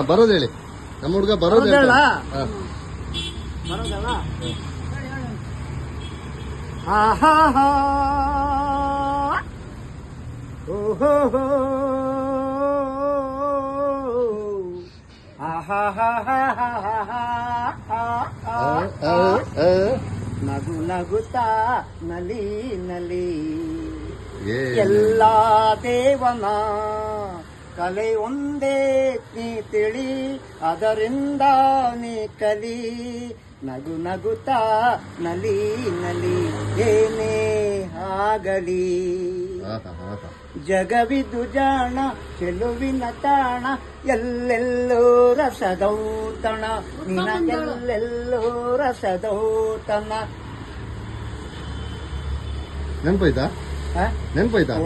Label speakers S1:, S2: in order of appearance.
S1: ಬರೋದು ಹೇಳಿ. ನಮ್ಮ ಹುಡುಗ ಬರೋದು ಹೇಳ.
S2: ಬರೋದಲ್ಲ. ಓಹೋ ನಗು ನಗುತ್ತಾ ನಲಿ ನಲಿ ಎಲ್ಲ ದೇವನ ಕಲೆ ಒಂದೇ ನೀ ತಿಳಿ ಅದರಿಂದ ನೀ ಕಲಿ ನಗು ನಗುತ್ತಾ ನಲಿ ನಲಿ ಏನೇ ಆಗಲಿ ಜಗವಿದು ಜಾಣ ಚೆಲುವಿನ ತಾಣ ಎಲ್ಲೆಲ್ಲೋ ರಸದೌತಣ ನಿನಗೆಲ್ಲೆಲ್ಲೋ ರಸದೌತಣ.
S1: ನೆನ್ಪಾಯ್ತಾ?